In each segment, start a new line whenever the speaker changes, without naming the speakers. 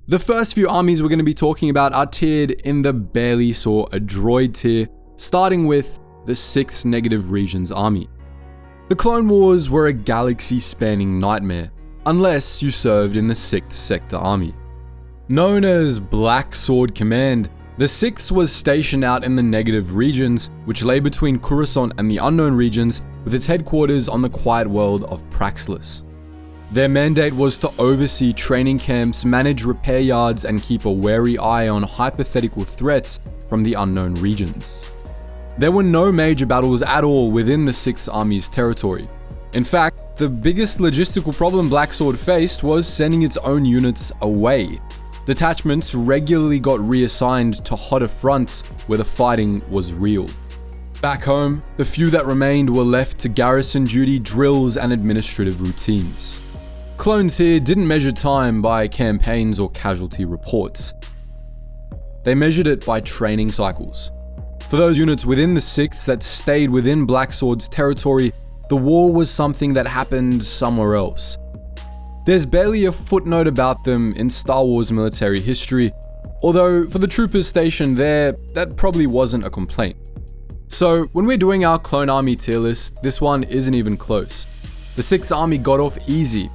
The first few armies we're going to be talking about are tiered in the barely saw a droid tier, starting with the 6th Negative Regions Army. The Clone Wars were a galaxy-spanning nightmare, unless you served in the 6th Sector Army. Known as Black Sword Command, the 6th was stationed out in the Negative Regions, which lay between Coruscant and the Unknown Regions, with its headquarters on the quiet world of Praxis. Their mandate was to oversee training camps, manage repair yards, and keep a wary eye on hypothetical threats from the Unknown Regions. There were no major battles at all within the 6th Army's territory. In fact, the biggest logistical problem Black Sword faced was sending its own units away. Detachments regularly got reassigned to hotter fronts where the fighting was real. Back home, the few that remained were left to garrison duty, drills, and administrative routines. Clones here didn't measure time by campaigns or casualty reports. They measured it by training cycles. For those units within the 6th that stayed within Black Sword's territory, the war was something that happened somewhere else. There's barely a footnote about them in Star Wars military history, although for the troopers stationed there, that probably wasn't a complaint. So when we're doing our Clone Army tier list, this one isn't even close. The 6th Army got off easy,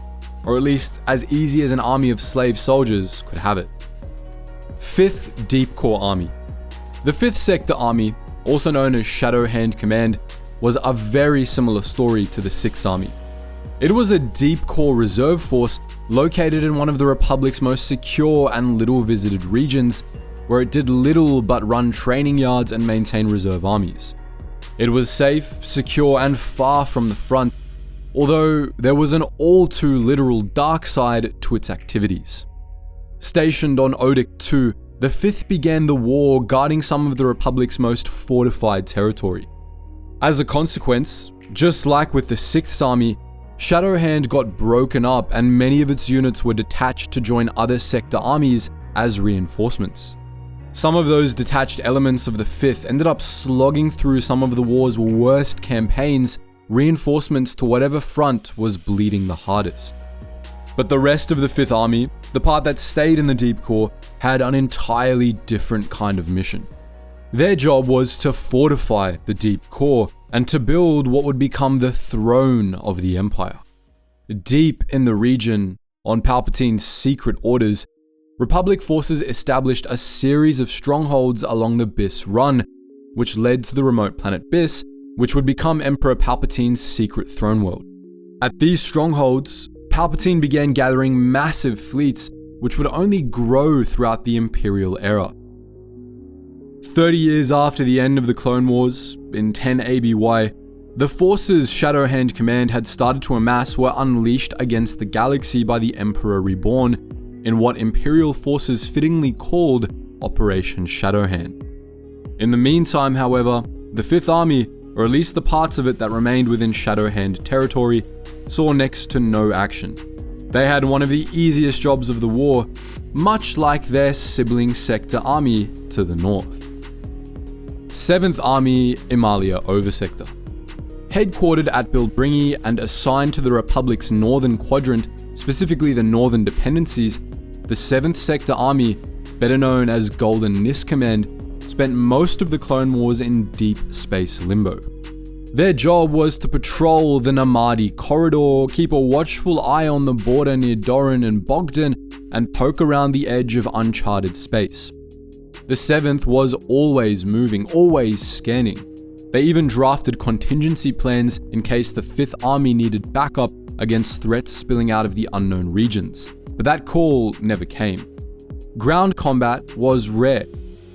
or at least as easy as an army of slave soldiers could have it. 5th Deep Corps Army. The 5th Sector Army, also known as Shadow Hand Command, was a very similar story to the 6th Army. It was a Deep Corps reserve force located in one of the Republic's most secure and little visited regions, where it did little but run training yards and maintain reserve armies. It was safe, secure, and far from the front, although there was an all too literal dark side to its activities. Stationed on Odic II, the 5th began the war guarding some of the Republic's most fortified territory. As a consequence, just like with the 6th Army, Shadowhand got broken up and many of its units were detached to join other sector armies as reinforcements. Some of those detached elements of the 5th ended up slogging through some of the war's worst campaigns, reinforcements to whatever front was bleeding the hardest. But the rest of the 5th Army, the part that stayed in the Deep Corps, had an entirely different kind of mission. Their job was to fortify the Deep Corps and to build what would become the throne of the Empire. Deep in the region, on Palpatine's secret orders, Republic forces established a series of strongholds along the Biss Run, which led to the remote planet Biss, which would become Emperor Palpatine's secret throne world. At these strongholds, Palpatine began gathering massive fleets, which would only grow throughout the Imperial era. 30 years after the end of the Clone Wars, in 10 ABY, the forces Shadowhand Command had started to amass were unleashed against the galaxy by the Emperor Reborn, in what Imperial forces fittingly called Operation Shadowhand. In the meantime, however, the 5th Army, or at least the parts of it that remained within Shadowhand territory, saw next to no action. They had one of the easiest jobs of the war, much like their sibling sector army to the north. 7th Army Imalia Oversector. Headquartered at Bilbringi and assigned to the Republic's northern quadrant, specifically the northern dependencies, the 7th Sector Army, better known as Golden Nis Command, spent most of the Clone Wars in deep space limbo. Their job was to patrol the Namadi corridor, keep a watchful eye on the border near Doran and Bogdan, and poke around the edge of uncharted space. The 7th was always moving, always scanning. They even drafted contingency plans in case the 5th Army needed backup against threats spilling out of the unknown regions, but that call never came. Ground combat was rare.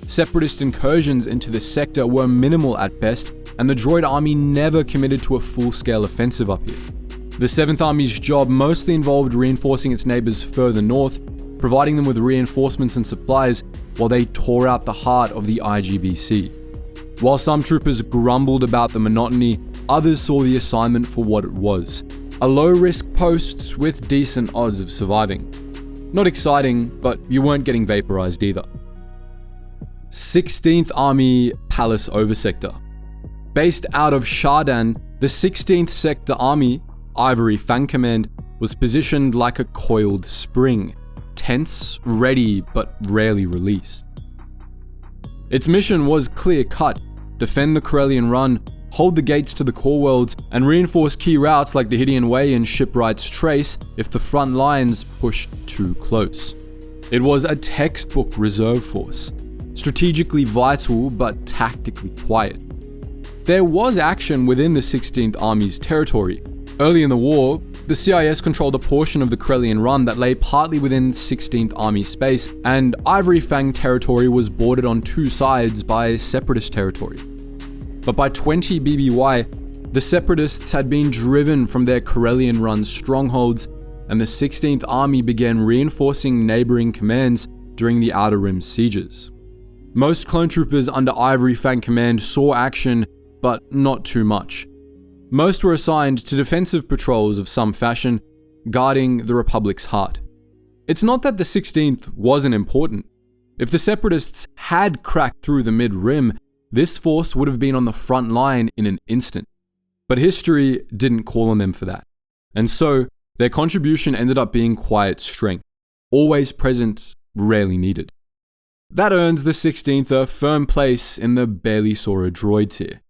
Separatist incursions into the sector were minimal at best, and the droid army never committed to a full-scale offensive up here. The 7th Army's job mostly involved reinforcing its neighbors further north, providing them with reinforcements and supplies while they tore out the heart of the IGBC. While some troopers grumbled about the monotony, others saw the assignment for what it was: a low-risk post with decent odds of surviving. Not exciting, but you weren't getting vaporized either. 16th Army Palace Oversector. Based out of Shardan, the 16th Sector Army, Ivory Fang Command, was positioned like a coiled spring. tense, ready, but rarely released. Its mission was clear-cut: defend the Corellian Run, hold the gates to the core worlds, and reinforce key routes like the Hydian Way and Shipwright's Trace if the front lines pushed too close. It was a textbook reserve force, strategically vital but tactically quiet. There was action within the 16th Army's territory. Early in the war, the CIS controlled a portion of the Corellian Run that lay partly within 16th Army space, and Ivory Fang territory was bordered on two sides by Separatist territory. But by 20 BBY, the Separatists had been driven from their Corellian Run strongholds, and the 16th Army began reinforcing neighboring commands during the Outer Rim sieges. Most clone troopers under Ivory Fang command saw action, but not too much. Most were assigned to defensive patrols of some fashion, guarding the Republic's heart. It's not that the 16th wasn't important. If the Separatists had cracked through the mid-rim, this force would have been on the front line in an instant. But history didn't call on them for that. And so, their contribution ended up being quiet strength, always present, rarely needed. That earns the 16th a firm place in the barely saw a droid tier,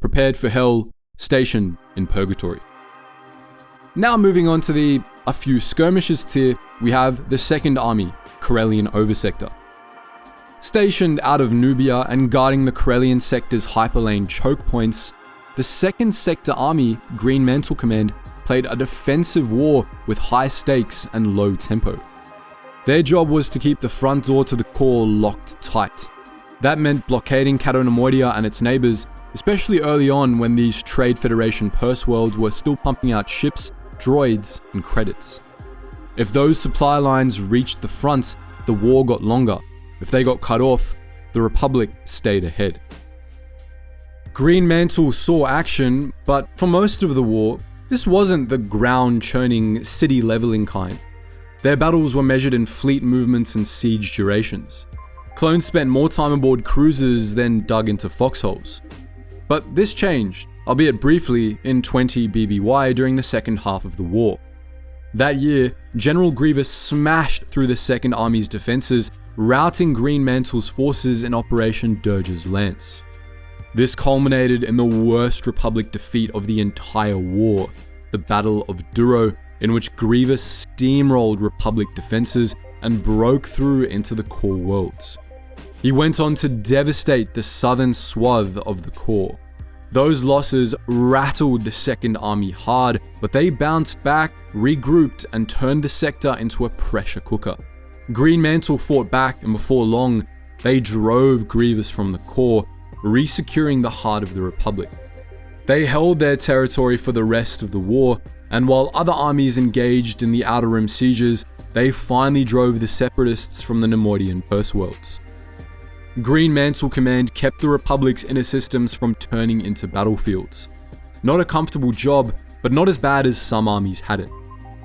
prepared for hell, stationed in purgatory. Now moving on to the a few skirmishes tier, we have the 2nd Army, Corellian Oversector. Stationed out of Nubia and guarding the Corellian sector's hyperlane choke points, the 2nd Sector Army, Green Mantle Command, played a defensive war with high stakes and low tempo. Their job was to keep the front door to the core locked tight. That meant blockading Cato Nemoidia and its neighbors, especially early on when these Trade Federation purse worlds were still pumping out ships, droids, and credits. If those supply lines reached the front, the war got longer. If they got cut off, the Republic stayed ahead. Green Mantle saw action, but for most of the war, this wasn't the ground-churning, city-leveling kind. Their battles were measured in fleet movements and siege durations. Clones spent more time aboard cruisers than dug into foxholes. But this changed, albeit briefly, in 20 BBY during the second half of the war. That year, General Grievous smashed through the 2nd Army's defenses, routing Green Mantle's forces in Operation Dirge's Lance. This culminated in the worst Republic defeat of the entire war, the Battle of Duro, in which Grievous steamrolled Republic defenses and broke through into the core worlds. He went on to devastate the southern swath of the core. Those losses rattled the 2nd Army hard, but they bounced back, regrouped, and turned the sector into a pressure cooker. Green Mantle fought back, and before long, they drove Grievous from the core, re-securing the heart of the Republic. They held their territory for the rest of the war, and while other armies engaged in the Outer Rim sieges, they finally drove the Separatists from the Nemoidian purse worlds. Green Mantle Command kept the Republic's inner systems from turning into battlefields. Not a comfortable job, but not as bad as some armies had it.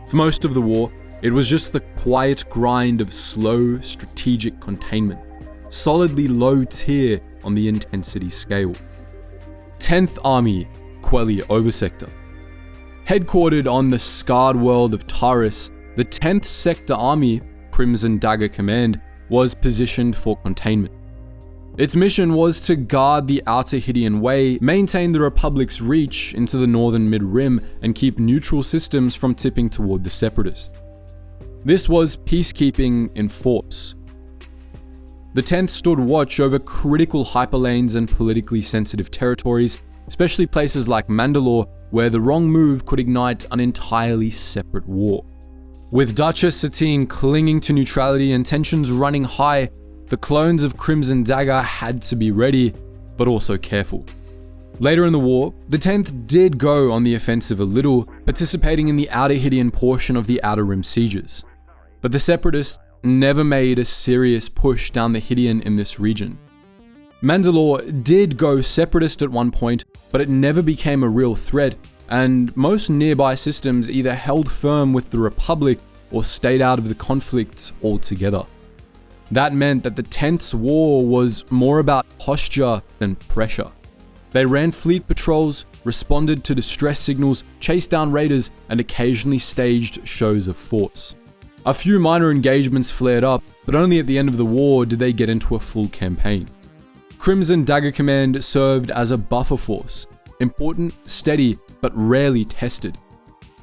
For most of the war, it was just the quiet grind of slow, strategic containment, solidly low tier on the intensity scale. 10th Army, Quelli Oversector. Headquartered on the scarred world of Taris, the 10th Sector Army, Crimson Dagger Command, was positioned for containment. Its mission was to guard the outer Hydian Way, maintain the Republic's reach into the northern mid-rim, and keep neutral systems from tipping toward the Separatists. This was peacekeeping in force. The 10th stood watch over critical hyperlanes and politically sensitive territories, especially places like Mandalore, where the wrong move could ignite an entirely separate war. With Duchess Satine clinging to neutrality and tensions running high, the clones of Crimson Dagger had to be ready, but also careful. Later in the war, the 10th did go on the offensive a little, participating in the outer Hydian portion of the Outer Rim sieges. But the Separatists never made a serious push down the Hydian in this region. Mandalore did go Separatist at one point, but it never became a real threat, and most nearby systems either held firm with the Republic or stayed out of the conflict altogether. That meant that the 10th's war was more about posture than pressure. They ran fleet patrols, responded to distress signals, chased down raiders, and occasionally staged shows of force. A few minor engagements flared up, but only at the end of the war did they get into a full campaign. Crimson Dagger Command served as a buffer force, important, steady, but rarely tested.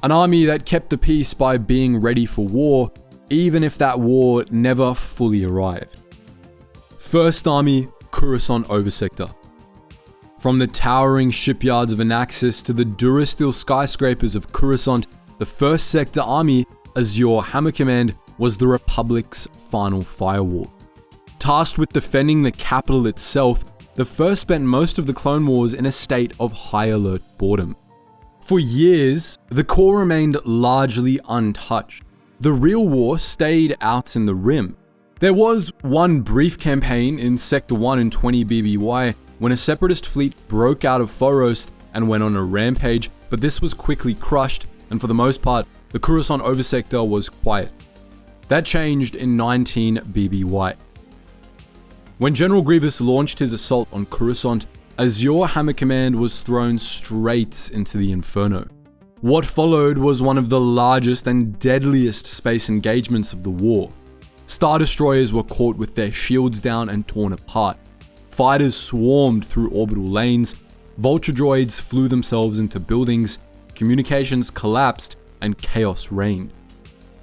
An army that kept the peace by being ready for war, even if that war never fully arrived. First Army, Coruscant Oversector. From the towering shipyards of Anaxis to the Durasteel skyscrapers of Coruscant, the First Sector Army, Azure Hammer Command, was the Republic's final firewall. Tasked with defending the capital itself, the First spent most of the Clone Wars in a state of high alert boredom. For years, the core remained largely untouched. The real war stayed out in the Rim. There was one brief campaign in Sector 1 in 20 BBY when a separatist fleet broke out of Foros and went on a rampage, but this was quickly crushed, and for the most part, the Coruscant Oversector was quiet. That changed in 19 BBY. When General Grievous launched his assault on Coruscant, Azure Hammer Command was thrown straight into the Inferno. What followed was one of the largest and deadliest space engagements of the war. Star Destroyers were caught with their shields down and torn apart. Fighters swarmed through orbital lanes, Vulture droids flew themselves into buildings, communications collapsed, and chaos reigned.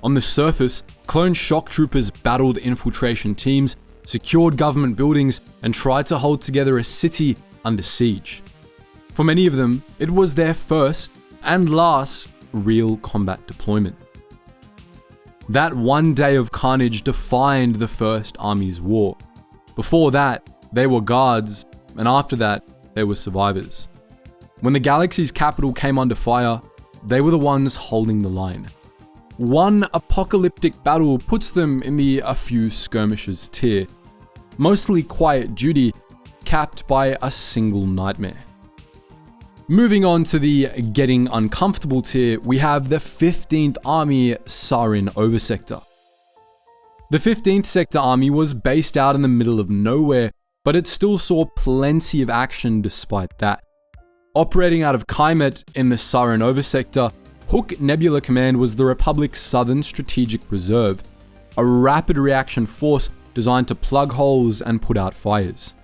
On the surface, clone shock troopers battled infiltration teams, secured government buildings, and tried to hold together a city under siege. For many of them, it was their first and last real combat deployment. That one day of carnage defined the First Army's war. Before that, they were guards, and after that, they were survivors. When the galaxy's capital came under fire, they were the ones holding the line. One apocalyptic battle puts them in the a few skirmishes tier, mostly quiet duty, capped by a single nightmare. Moving on to the getting uncomfortable tier, we have the 15th Army Sarin Oversector. The 15th Sector Army was based out in the middle of nowhere, but it still saw plenty of action despite that. Operating out of Kymet in the Sarin Oversector, Hook Nebula Command was the Republic's southern strategic reserve, a rapid reaction force designed to plug holes and put out fires.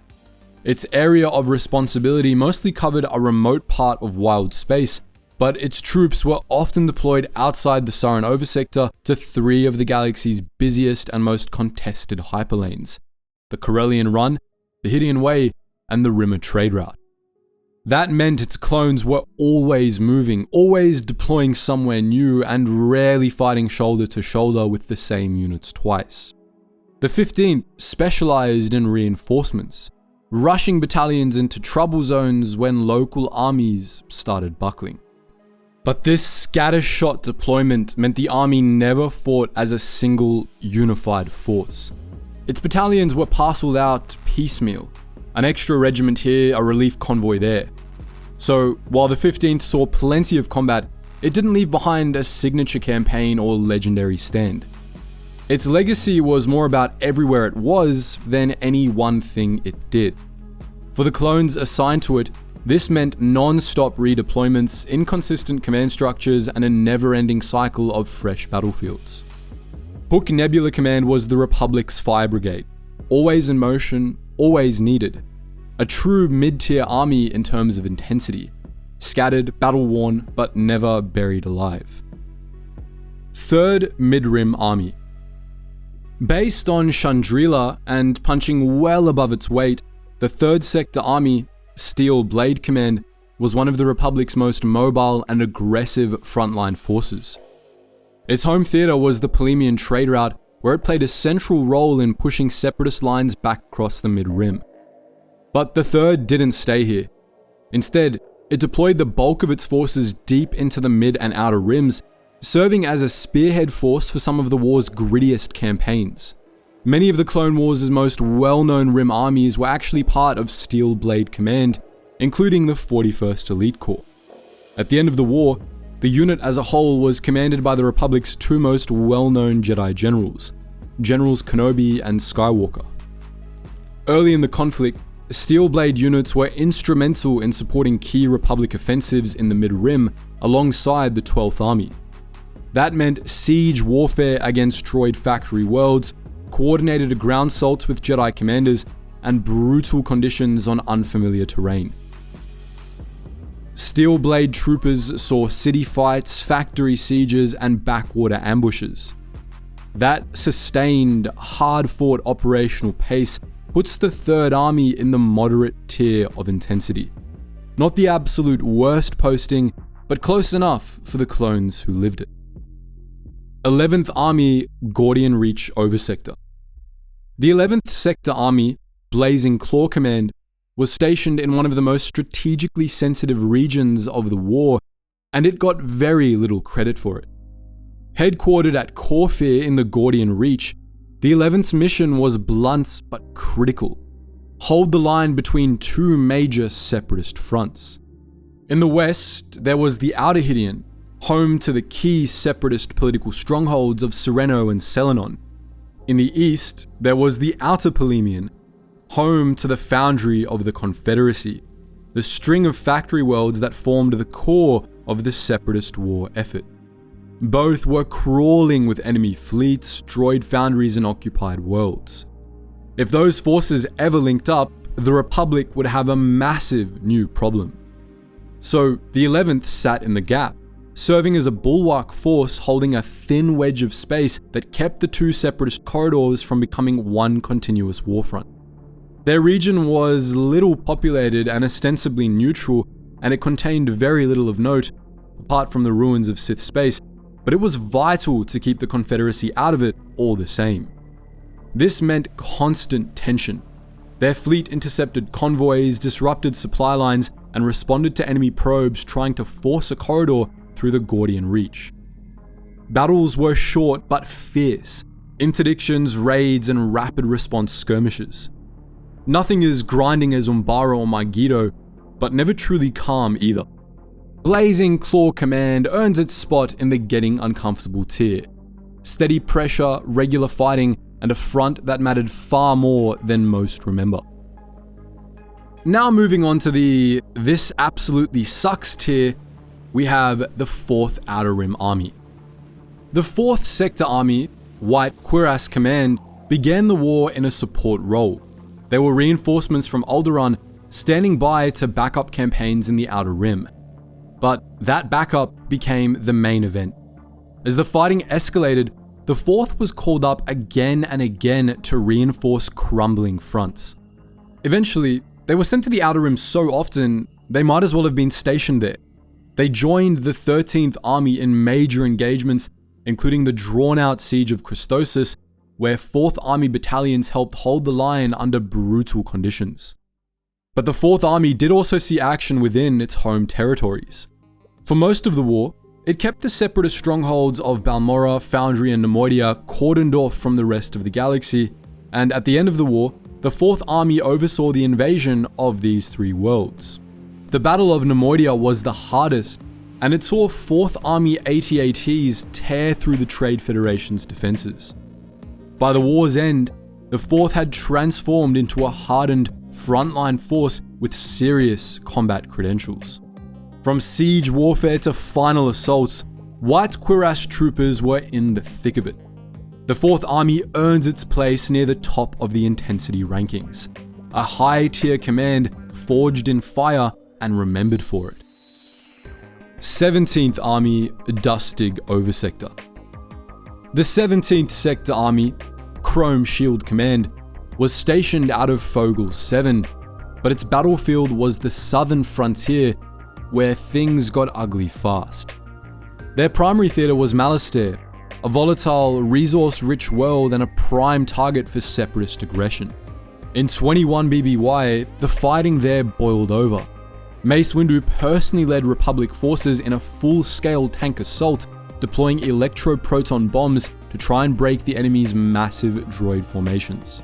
Its area of responsibility mostly covered a remote part of wild space, but its troops were often deployed outside the Sarin Oversector to three of the galaxy's busiest and most contested hyperlanes: the Corellian Run, the Hydian Way, and the Rimmer Trade Route. That meant its clones were always moving, always deploying somewhere new, and rarely fighting shoulder to shoulder with the same units twice. The 15th specialized in reinforcements, rushing battalions into trouble zones when local armies started buckling. But this scattershot deployment meant the army never fought as a single, unified force. Its battalions were parceled out piecemeal, an extra regiment here, a relief convoy there. So, while the 15th saw plenty of combat, it didn't leave behind a signature campaign or legendary stand. Its legacy was more about everywhere it was than any one thing it did. For the clones assigned to it, this meant non-stop redeployments, inconsistent command structures, and a never-ending cycle of fresh battlefields. Hook Nebula Command was the Republic's fire brigade, always in motion, always needed. A true mid-tier army in terms of intensity, scattered, battle-worn, but never buried alive. Third Mid-Rim Army. Based on Chandrila and punching well above its weight, the 3rd Sector Army, Steel Blade Command, was one of the Republic's most mobile and aggressive frontline forces. Its home theater was the Polemian trade route, where it played a central role in pushing separatist lines back across the mid-rim. But the 3rd didn't stay here. Instead, it deployed the bulk of its forces deep into the mid and outer rims, serving as a spearhead force for some of the war's grittiest campaigns. Many of the Clone Wars' most well-known rim armies were actually part of Steel Blade Command, including the 41st Elite Corps. At the end of the war, the unit as a whole was commanded by the Republic's two most well-known Jedi generals, Generals Kenobi and Skywalker. Early in the conflict, Steel Blade units were instrumental in supporting key Republic offensives in the mid-rim alongside the 12th Army. That meant siege warfare against droid factory worlds, coordinated ground assaults with Jedi commanders, and brutal conditions on unfamiliar terrain. Steelblade troopers saw city fights, factory sieges, and backwater ambushes. That sustained, hard-fought operational pace puts the Third Army in the moderate tier of intensity. Not the absolute worst posting, but close enough for the clones who lived it. 11th Army Gordian Reach Oversector. The 11th Sector Army, Blazing Claw Command, was stationed in one of the most strategically sensitive regions of the war, and it got very little credit for it. Headquartered at Corfir in the Gordian Reach, the 11th's mission was blunt but critical: hold the line between two major separatist fronts. In the west, there was the Outer Hydian, home to the key separatist political strongholds of Sereno and Selenon. In the east, there was the Outer Polemian, home to the foundry of the Confederacy, the string of factory worlds that formed the core of the separatist war effort. Both were crawling with enemy fleets, droid foundries, and occupied worlds. If those forces ever linked up, the Republic would have a massive new problem. So the 11th sat in the gap, serving as a bulwark force holding a thin wedge of space that kept the two separatist corridors from becoming one continuous warfront. Their region was little populated and ostensibly neutral, and it contained very little of note, apart from the ruins of Sith space, but it was vital to keep the Confederacy out of it all the same. This meant constant tension. Their fleet intercepted convoys, disrupted supply lines, and responded to enemy probes trying to force a corridor through the Gordian Reach. Battles were short but fierce: interdictions, raids, and rapid response skirmishes. Nothing as grinding as Umbara or Mygeeto, but never truly calm either. Blazing Claw Command earns its spot in the getting uncomfortable tier. Steady pressure, regular fighting, and a front that mattered far more than most remember. Now moving on to the "this absolutely sucks" tier, we have the 4th Outer Rim Army. The 4th Sector Army, White Cuirass Command, began the war in a support role. There were reinforcements from Alderaan standing by to back up campaigns in the Outer Rim. But that backup became the main event. As the fighting escalated, the 4th was called up again and again to reinforce crumbling fronts. Eventually, they were sent to the Outer Rim so often, they might as well have been stationed there. They joined the 13th Army in major engagements, including the drawn-out Siege of Christosis, where 4th Army battalions helped hold the line under brutal conditions. But the 4th Army did also see action within its home territories. For most of the war, it kept the separatist strongholds of Balmorra, Foundry, and Nemoidia cordoned off from the rest of the galaxy, and at the end of the war, the 4th Army oversaw the invasion of these three worlds. The Battle of Nemoidia was the hardest, and it saw 4th Army AT-ATs tear through the Trade Federation's defenses. By the war's end, the 4th had transformed into a hardened frontline force with serious combat credentials. From siege warfare to final assaults, White Cuirass troopers were in the thick of it. The 4th Army earns its place near the top of the intensity rankings, a high-tier command forged in fire and remembered for it. 17th Army Dustig Oversector. The 17th Sector Army, Chrome Shield Command, was stationed out of Fogel 7, but its battlefield was the southern frontier, where things got ugly fast. Their primary theatre was Malastare, a volatile, resource-rich world and a prime target for separatist aggression. In 21 BBY, the fighting there boiled over. Mace Windu personally led Republic forces in a full-scale tank assault, deploying electro-proton bombs to try and break the enemy's massive droid formations.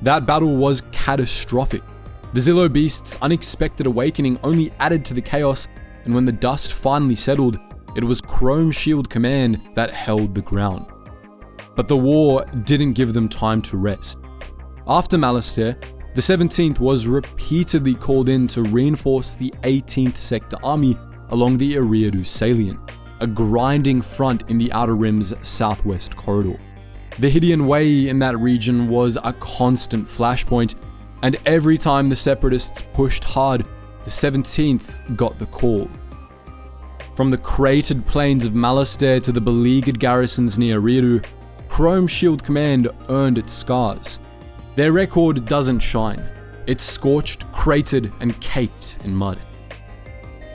That battle was catastrophic. The Zillo Beast's unexpected awakening only added to the chaos, and when the dust finally settled, it was Chrome Shield Command that held the ground. But the war didn't give them time to rest. After Malastare, the 17th was repeatedly called in to reinforce the 18th Sector Army along the Eriadu salient, a grinding front in the Outer Rim's southwest corridor. The Hydian Way in that region was a constant flashpoint, and every time the Separatists pushed hard, the 17th got the call. From the cratered plains of Malastare to the beleaguered garrisons near Riru, Chrome Shield Command earned its scars. Their record doesn't shine. It's scorched, cratered, and caked in mud.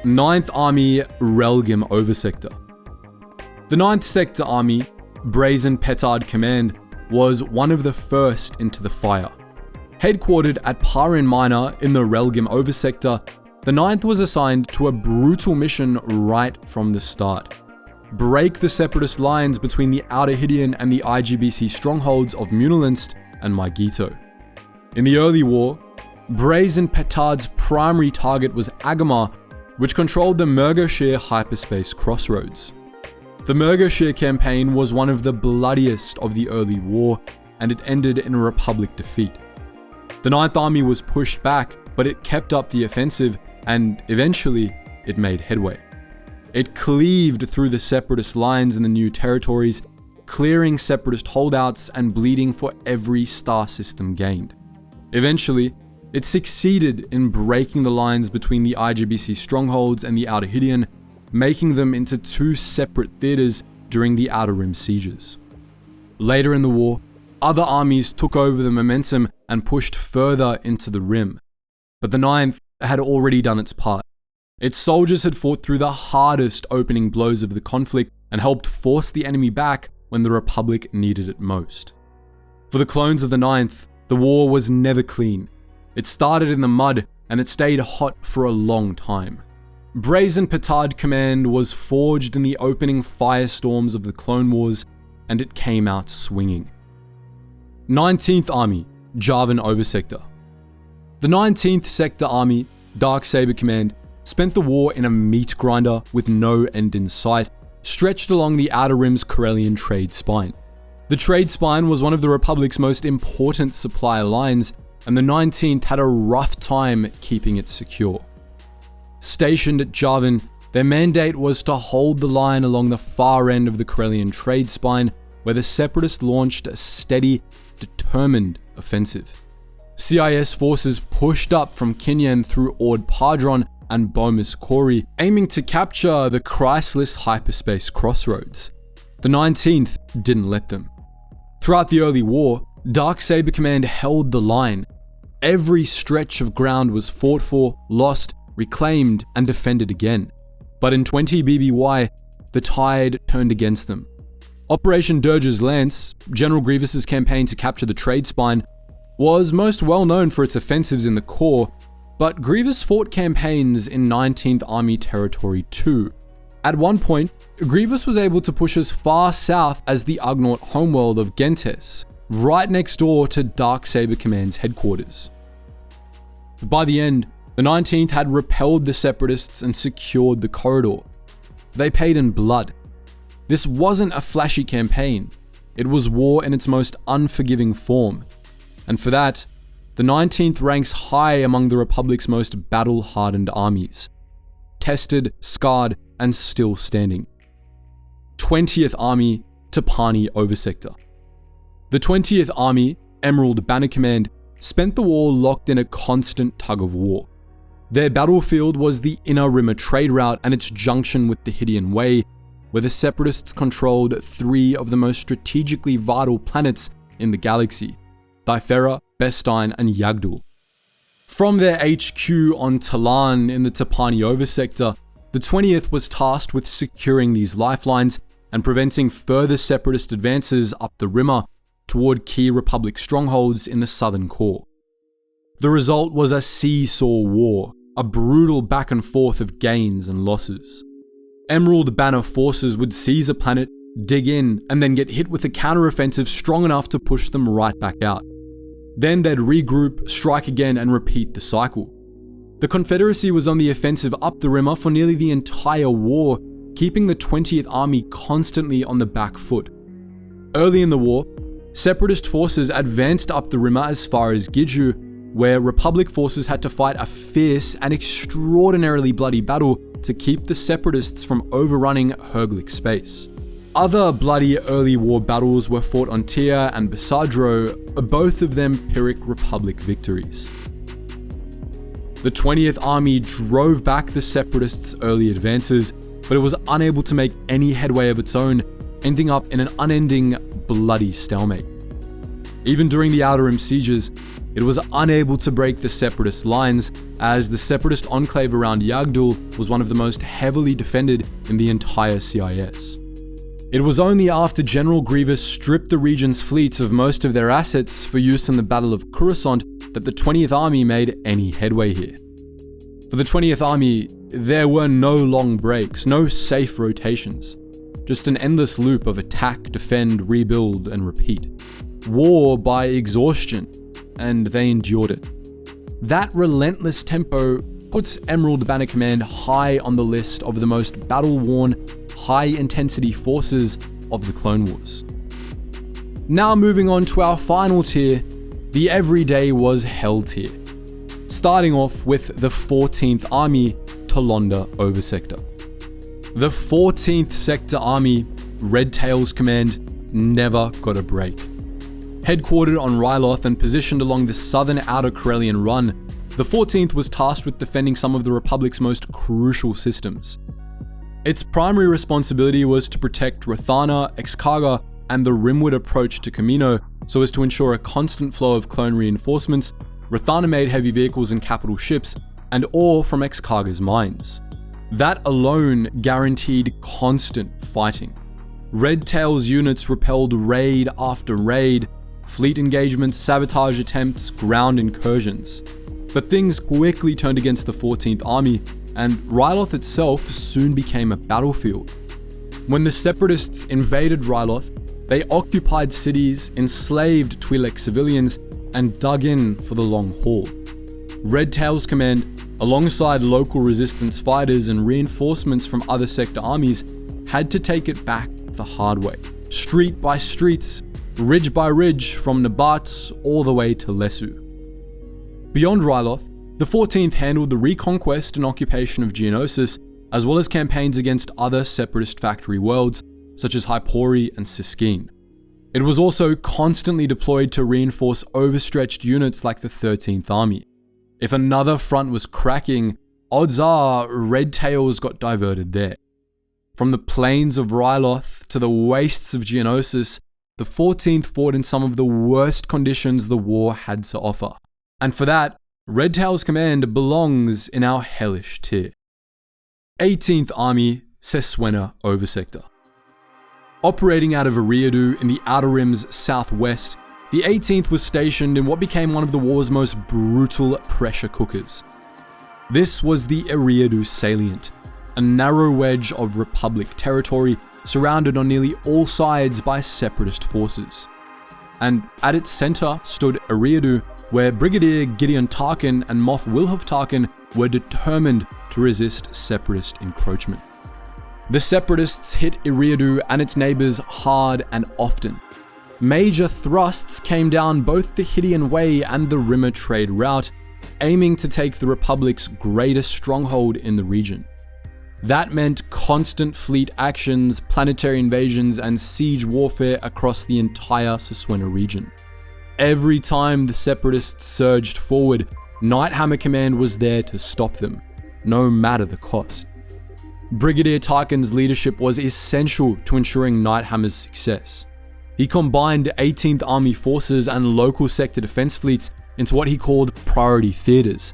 Ninth Army Relgim Oversector. The 9th Sector Army, Brazen Petard Command, was one of the first into the fire. Headquartered at Parin Minor in the Relgim Oversector, the 9th was assigned to a brutal mission right from the start. Break the separatist lines between the Outer Hydian and the IGBC strongholds of Munilinst and Mygeeto. In the early war, Brazen Petard's primary target was Agamar, which controlled the Murgoshire hyperspace crossroads. The Murgoshire campaign was one of the bloodiest of the early war, and it ended in a Republic defeat. The 9th Army was pushed back, but it kept up the offensive, and eventually, it made headway. It cleaved through the separatist lines in the new territories, clearing separatist holdouts and bleeding for every star system gained. Eventually, it succeeded in breaking the lines between the IGBC strongholds and the Outer Hydian, making them into two separate theaters during the Outer Rim sieges. Later in the war, other armies took over the momentum and pushed further into the Rim, but the 9th had already done its part. Its soldiers had fought through the hardest opening blows of the conflict and helped force the enemy back when the Republic needed it most. For the clones of the 9th, the war was never clean. It started in the mud, and it stayed hot for a long time. Brazen Petard Command was forged in the opening firestorms of the Clone Wars, and it came out swinging. 19th Army, Javan Oversector. The 19th Sector Army, Darksaber Command, spent the war in a meat grinder with no end in sight, stretched along the Outer Rim's Corellian trade spine. The trade spine was one of the Republic's most important supply lines, and the 19th had a rough time keeping it secure. Stationed at Javan, their mandate was to hold the line along the far end of the Corellian trade spine, where the Separatists launched a steady, determined offensive. CIS forces pushed up from Kinyen through Ord Padron and Bomis Kori, aiming to capture the Chrysalis hyperspace crossroads. The 19th didn't let them. Throughout the early war, Darksaber Command held the line. Every stretch of ground was fought for, lost, reclaimed, and defended again. But in 20 BBY, the tide turned against them. Operation Dirge's Lance, General Grievous's campaign to capture the trade spine, was most well known for its offensives in the core, but Grievous fought campaigns in 19th Army territory too. At one point, Grievous was able to push as far south as the Ugnaught homeworld of Gentes, right next door to Darksaber Command's headquarters. But by the end, the 19th had repelled the Separatists and secured the corridor. They paid in blood. This wasn't a flashy campaign. It was war in its most unforgiving form. And for that, the 19th ranks high among the Republic's most battle-hardened armies. Tested, scarred, and still standing. 20th Army, Tapani Oversector. The 20th Army, Emerald Banner Command, spent the war locked in a constant tug-of-war. Their battlefield was the Inner Rimmer trade route and its junction with the Hydian Way, where the Separatists controlled three of the most strategically vital planets in the galaxy: Thifera, Bestine, and Yagdul. From their HQ on Talan in the Tapani Oversector, the 20th was tasked with securing these lifelines and preventing further Separatist advances up the Rimmer toward key Republic strongholds in the southern core. The result was a seesaw war, a brutal back and forth of gains and losses. Emerald Banner forces would seize a planet, dig in, and then get hit with a counteroffensive strong enough to push them right back out. Then they'd regroup, strike again, and repeat the cycle. The Confederacy was on the offensive up the Rimmer for nearly the entire war, keeping the 20th Army constantly on the back foot. Early in the war, Separatist forces advanced up the Rimmer as far as Giju, where Republic forces had to fight a fierce and extraordinarily bloody battle to keep the Separatists from overrunning Herglick space. Other bloody early war battles were fought on Tyr and Bisadro, both of them Pyrrhic Republic victories. The 20th Army drove back the Separatists' early advances, but it was unable to make any headway of its own, ending up in an unending, bloody stalemate. Even during the Outer Rim sieges, it was unable to break the Separatist lines, as the Separatist enclave around Yagdul was one of the most heavily defended in the entire CIS. It was only after General Grievous stripped the region's fleet of most of their assets for use in the Battle of Coruscant that the 20th Army made any headway here. For the 20th Army, there were no long breaks, no safe rotations, just an endless loop of attack, defend, rebuild, and repeat. War by exhaustion, and they endured it. That relentless tempo puts Emerald Banner Command high on the list of the most battle-worn, high-intensity forces of the Clone Wars. Now moving on to our final tier, the Everyday Was Hell tier. Starting off with the 14th Army, Tolonda Oversector. The 14th Sector Army, Red Tail's command, never got a break. Headquartered on Ryloth and positioned along the southern Outer Corellian Run, the 14th was tasked with defending some of the Republic's most crucial systems. Its primary responsibility was to protect Rathana, Excarga, and the rimward approach to Camino so as to ensure a constant flow of clone reinforcements, Rathana-made heavy vehicles and capital ships, and ore from Excarga's mines. That alone guaranteed constant fighting. Red Tail's units repelled raid after raid, fleet engagements, sabotage attempts, ground incursions. But things quickly turned against the 14th Army, and Ryloth itself soon became a battlefield. When the Separatists invaded Ryloth, they occupied cities, enslaved Twi'lek civilians, and dug in for the long haul. Red Tail's command, alongside local resistance fighters and reinforcements from other sector armies, had to take it back the hard way, street by street, ridge by ridge, from Nabat all the way to Lesu. Beyond Ryloth, the 14th handled the reconquest and occupation of Geonosis, as well as campaigns against other Separatist factory worlds, such as Hypori and Siskine. It was also constantly deployed to reinforce overstretched units like the 13th Army. If another front was cracking, odds are Red Tails got diverted there. From the plains of Ryloth to the wastes of Geonosis, the 14th fought in some of the worst conditions the war had to offer. And for that, Red Tail's command belongs in our hellish tier. 18th Army, Seswena Oversector. Operating out of Eriadu in the Outer Rim's southwest, the 18th was stationed in what became one of the war's most brutal pressure cookers. This was the Eriadu Salient, a narrow wedge of Republic territory surrounded on nearly all sides by Separatist forces. And at its center stood Eriadu, where Brigadier Gideon Tarkin and Moff Wilhof Tarkin were determined to resist Separatist encroachment. The Separatists hit Eriadu and its neighbors hard and often. Major thrusts came down both the Hydian Way and the Rimmer trade route, aiming to take the Republic's greatest stronghold in the region. That meant constant fleet actions, planetary invasions, and siege warfare across the entire Seswena region. Every time the Separatists surged forward, Nighthammer Command was there to stop them, no matter the cost. Brigadier Tarkin's leadership was essential to ensuring Nighthammer's success. He combined 18th Army forces and local sector defense fleets into what he called priority theaters,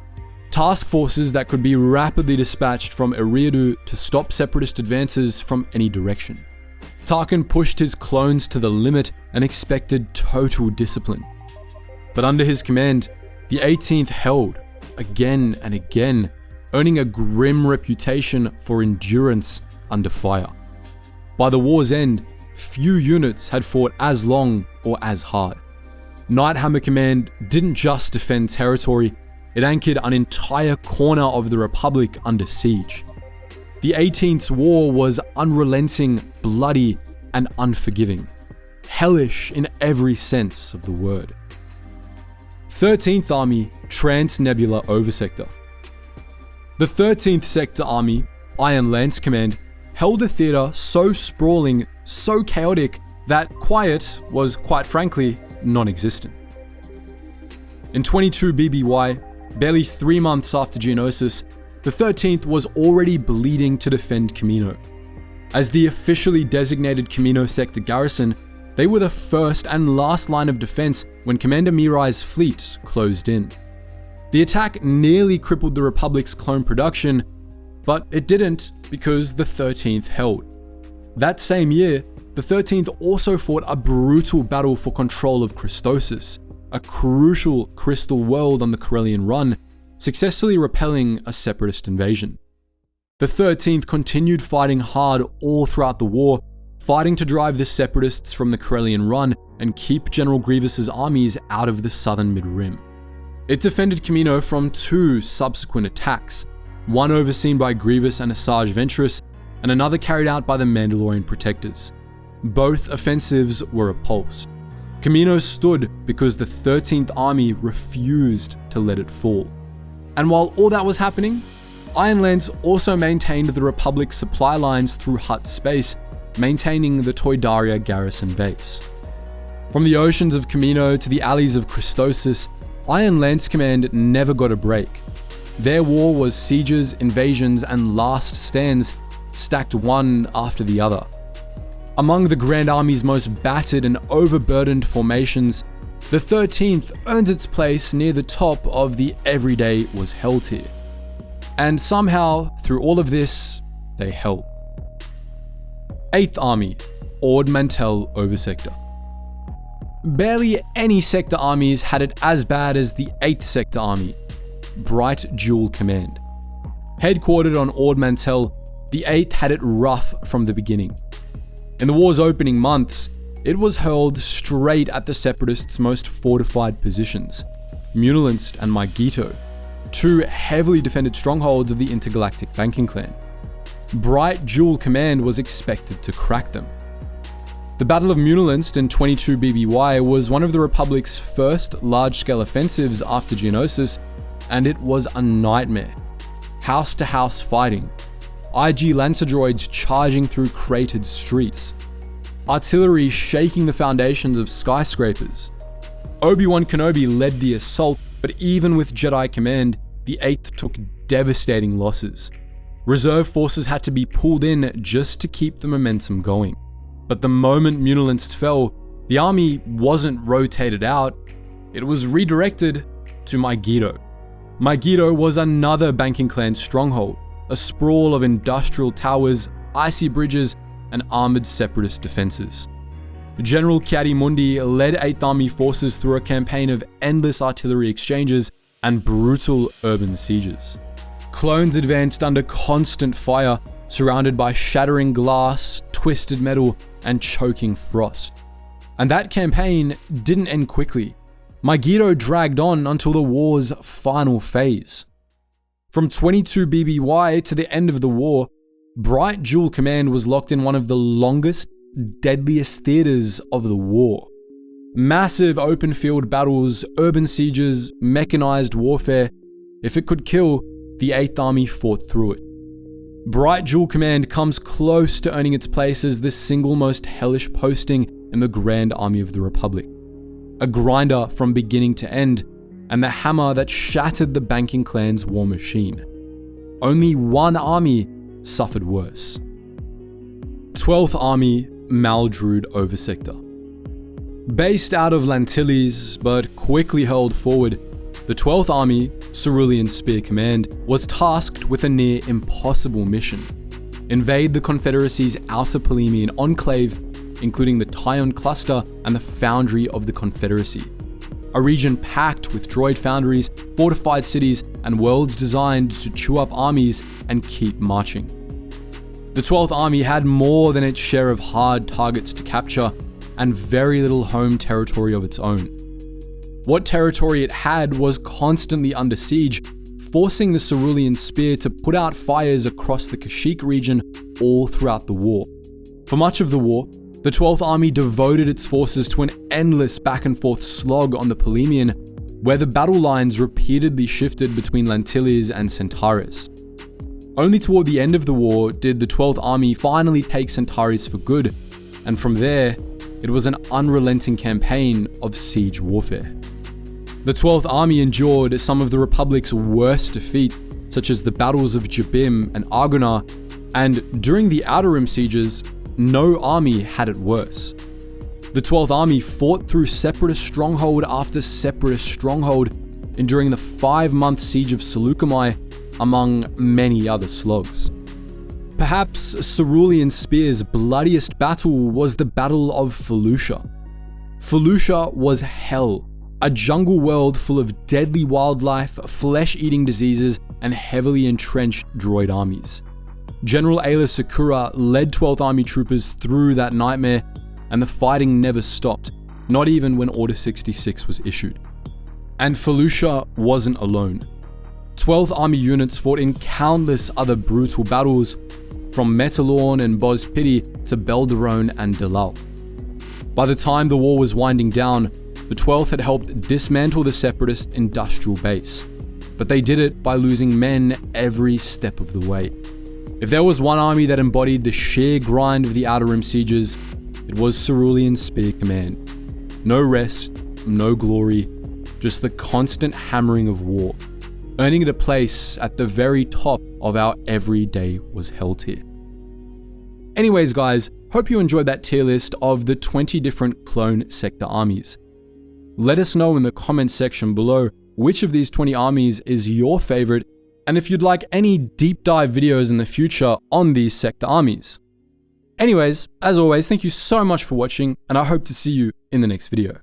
task forces that could be rapidly dispatched from Eriadu to stop Separatist advances from any direction. Tarkin pushed his clones to the limit and expected total discipline. But under his command, the 18th held, again and again, earning a grim reputation for endurance under fire. By the war's end, few units had fought as long or as hard. Nighthammer Command didn't just defend territory, it anchored an entire corner of the Republic under siege. The 18th's war was unrelenting, bloody, and unforgiving. Hellish in every sense of the word. 13th Army, Trans-Nebula Oversector. The 13th Sector Army, Iron Lance Command, held the theatre so sprawling, so chaotic, that quiet was, quite frankly, non-existent. In 22 BBY, barely 3 months after Geonosis, the 13th was already bleeding to defend Kamino. As the officially designated Kamino sector garrison, they were the first and last line of defense when Commander Mirai's fleet closed in. The attack nearly crippled the Republic's clone production, but it didn't because the 13th held. That same year, the 13th also fought a brutal battle for control of Christosis, a crucial crystal world on the Corellian Run, successfully repelling a separatist invasion. The 13th continued fighting hard all throughout the war, fighting to drive the separatists from the Corellian Run and keep General Grievous's armies out of the southern mid-rim. It defended Kamino from 2 subsequent attacks, one overseen by Grievous and Asajj Ventress, and another carried out by the Mandalorian Protectors. Both offensives were repulsed. Kamino stood because the 13th Army refused to let it fall. And while all that was happening, Iron Lance also maintained the Republic's supply lines through Hutt space, maintaining the Toydaria garrison base. From the oceans of Kamino to the alleys of Christosis, Iron Lance Command never got a break. Their war was sieges, invasions, and last stands, stacked one after the other. Among the Grand Army's most battered and overburdened formations, the 13th earns its place near the top of the everyday was hell tier. And somehow, through all of this, they held. 8th Army, Ord Mantell Oversector. Barely any sector armies had it as bad as the 8th Sector Army, Bright Jewel Command. Headquartered on Ord Mantell, the 8th had it rough from the beginning. In the war's opening months, it was hurled straight at the Separatists' most fortified positions, Munilinst and Mygeeto, 2 heavily defended strongholds of the intergalactic banking clan. Bright Jewel Command was expected to crack them. The Battle of Munilinst in 22 BBY was one of the Republic's first large-scale offensives after Geonosis, and it was a nightmare. House-to-house fighting, IG Lancer droids charging through cratered streets, artillery shaking the foundations of skyscrapers. Obi-Wan Kenobi led the assault, but even with Jedi command, the 8th took devastating losses. Reserve forces had to be pulled in just to keep the momentum going. But the moment Munilinst fell, the army wasn't rotated out, it was redirected to Mygeeto. Mygeeto was another banking clan stronghold, a sprawl of industrial towers, icy bridges, and armored separatist defenses. General Kiadi-Mundi led 8th Army forces through a campaign of endless artillery exchanges and brutal urban sieges. Clones advanced under constant fire, surrounded by shattering glass, twisted metal, and choking frost. And that campaign didn't end quickly. Mygeeto dragged on until the war's final phase. From 22 BBY to the end of the war, Bright Jewel Command was locked in one of the longest, deadliest theaters of the war. Massive open field battles, urban sieges, mechanized warfare. If it could kill, the 8th Army fought through it. Bright Jewel Command comes close to earning its place as the single most hellish posting in the Grand Army of the Republic. A grinder from beginning to end, and the hammer that shattered the banking clan's war machine. Only one army suffered worse. 12th Army, Maldruid Oversector. Based out of Lantilles, but quickly hurled forward, the 12th Army, Cerulean Spear Command, was tasked with a near impossible mission. Invade the Confederacy's outer Polemian enclave, including the Tyon Cluster and the Foundry of the Confederacy. A region packed with droid foundries, fortified cities, and worlds designed to chew up armies and keep marching. The 12th Army had more than its share of hard targets to capture, and very little home territory of its own. What territory it had was constantly under siege, forcing the Cerulean Spear to put out fires across the Kashyyyk region all throughout the war. For much of the war, the 12th Army devoted its forces to an endless back and forth slog on the Polemian, where the battle lines repeatedly shifted between Lantilles and Centaurus. Only toward the end of the war did the 12th Army finally take Centaurus for good, and from there, it was an unrelenting campaign of siege warfare. The 12th Army endured some of the Republic's worst defeats, such as the battles of Jabim and Argonar, and during the Outer Rim sieges, no army had it worse. The 12th Army fought through separatist stronghold after separatist stronghold, enduring the 5-month siege of Seleucami, among many other slogs. Perhaps Cerulean Spear's bloodiest battle was the Battle of Felucia. Felucia was hell, a jungle world full of deadly wildlife, flesh-eating diseases, and heavily entrenched droid armies. General Aayla Secura led 12th Army troopers through that nightmare, and the fighting never stopped, not even when Order 66 was issued. And Felucia wasn't alone. 12th Army units fought in countless other brutal battles, from Metalorn and Bos Pity to Belderone and Delal. By the time the war was winding down, the 12th had helped dismantle the separatist industrial base, but they did it by losing men every step of the way. If there was one army that embodied the sheer grind of the Outer Rim sieges, it was Cerulean Spear Command. No rest, no glory, just the constant hammering of war, earning it a place at the very top of our everyday was hell tier. Anyways guys, hope you enjoyed that tier list of the 20 different clone sector armies. Let us know in the comments section below which of these 20 armies is your favorite, and if you'd like any deep dive videos in the future on these sector armies. Anyways, as always, thank you so much for watching, and I hope to see you in the next video.